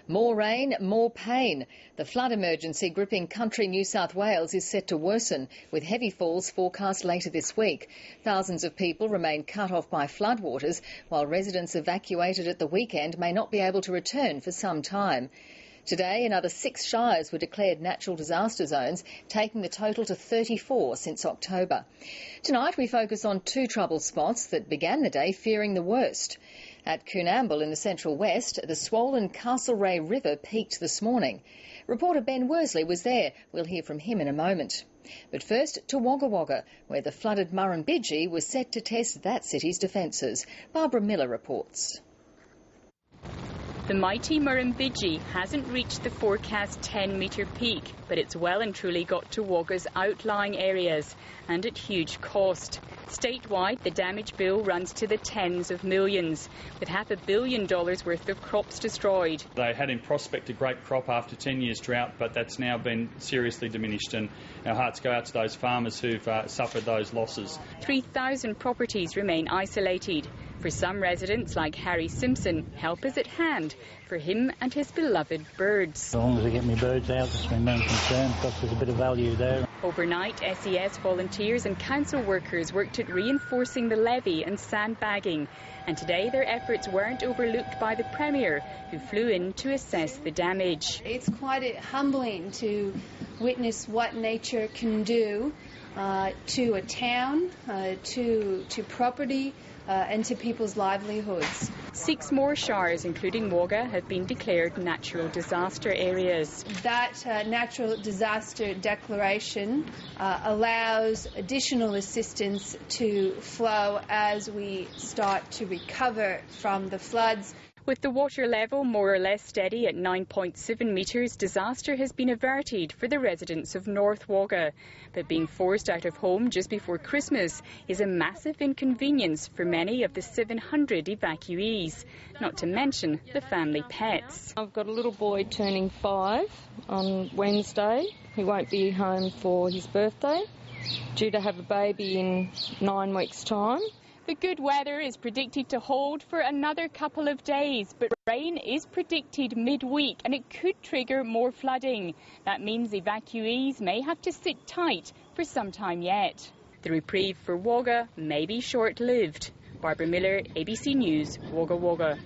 More rain, more pain. The flood emergency gripping country New South Wales is set to worsen, with heavy falls forecast later this week. Thousands of people remain cut off by floodwaters, while residents evacuated at the weekend may not be able to return for some time. Today, another 6 shires were declared natural disaster zones, taking the total to 34 since October. Tonight, we focus on 2 trouble spots that began the day fearing the worst. At Coonamble in the central west, the swollen Castlereagh River peaked this morning. Reporter Ben Worsley was there. We'll hear from him in a moment. But first to Wagga Wagga, where the flooded Murrumbidgee was set to test that city's defences. Barbara Miller reports. The mighty Murrumbidgee hasn't reached the forecast 10-metre peak, but it's well and truly got to Wagga's outlying areas, and at huge cost. Statewide, the damage bill runs to the tens of millions, with $500 million worth of crops destroyed. They had in prospect a great crop after 10 years drought, but that's now been seriously diminished, and our hearts go out to those farmers who've suffered those losses. 3,000 properties remain isolated. For some residents, like Harry Simpson, help is at hand for him and his beloved birds. As long as I get my birds out, that's my main concern, because there's a bit of value there. Overnight, SES volunteers and council workers worked at reinforcing the levee and sandbagging. And today their efforts weren't overlooked by the Premier, who flew in to assess the damage. It's quite humbling to witness what nature can do to a town, to property, and to people's livelihoods. 6 more shires, including Wagga, have been declared natural disaster areas. That natural disaster declaration allows additional assistance to flow as we start to recover from the floods. With the water level more or less steady at 9.7 metres, disaster has been averted for the residents of North Wagga. But being forced out of home just before Christmas is a massive inconvenience for many of the 700 evacuees, not to mention the family pets. I've got a little boy turning 5 on Wednesday. He won't be home for his birthday, due to have a baby in 9 weeks' time. The good weather is predicted to hold for another couple of days, but rain is predicted midweek and it could trigger more flooding. That means evacuees may have to sit tight for some time yet. The reprieve for Wagga may be short-lived. Barbara Miller, ABC News, Wagga Wagga.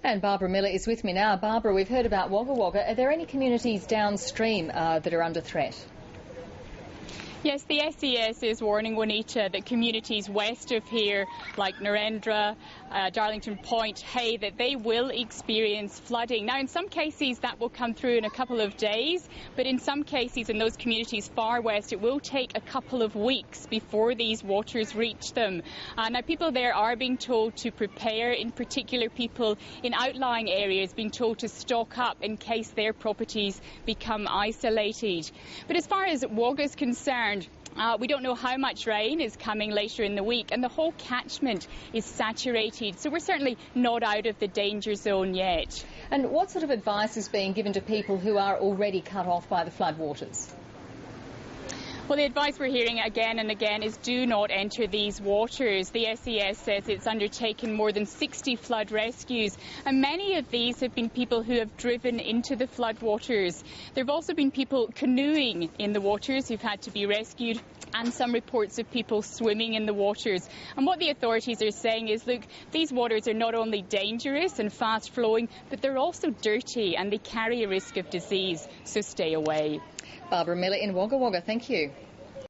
And Barbara Miller is with me now. Barbara, we've heard about Wagga Wagga. Are there any communities downstream that are under threat? Yes, the SES is warning, Juanita, that communities west of here, like Narendra, Darlington Point, Hay, that they will experience flooding. Now, in some cases, that will come through in a couple of days, but in some cases, in those communities far west, it will take a couple of weeks before these waters reach them. Now, people there are being told to prepare, in particular people in outlying areas being told to stock up in case their properties become isolated. But as far as Wagga is concerned, we don't know how much rain is coming later in the week, and the whole catchment is saturated, so we're certainly not out of the danger zone yet. And what sort of advice is being given to people who are already cut off by the floodwaters? Well, the advice we're hearing again and again is do not enter these waters. The SES says it's undertaken more than 60 flood rescues, and many of these have been people who have driven into the floodwaters. There have also been people canoeing in the waters who've had to be rescued, and some reports of people swimming in the waters. And what the authorities are saying is, look, these waters are not only dangerous and fast flowing, but they're also dirty and they carry a risk of disease, so stay away. Barbara Miller in Wagga Wagga, thank you.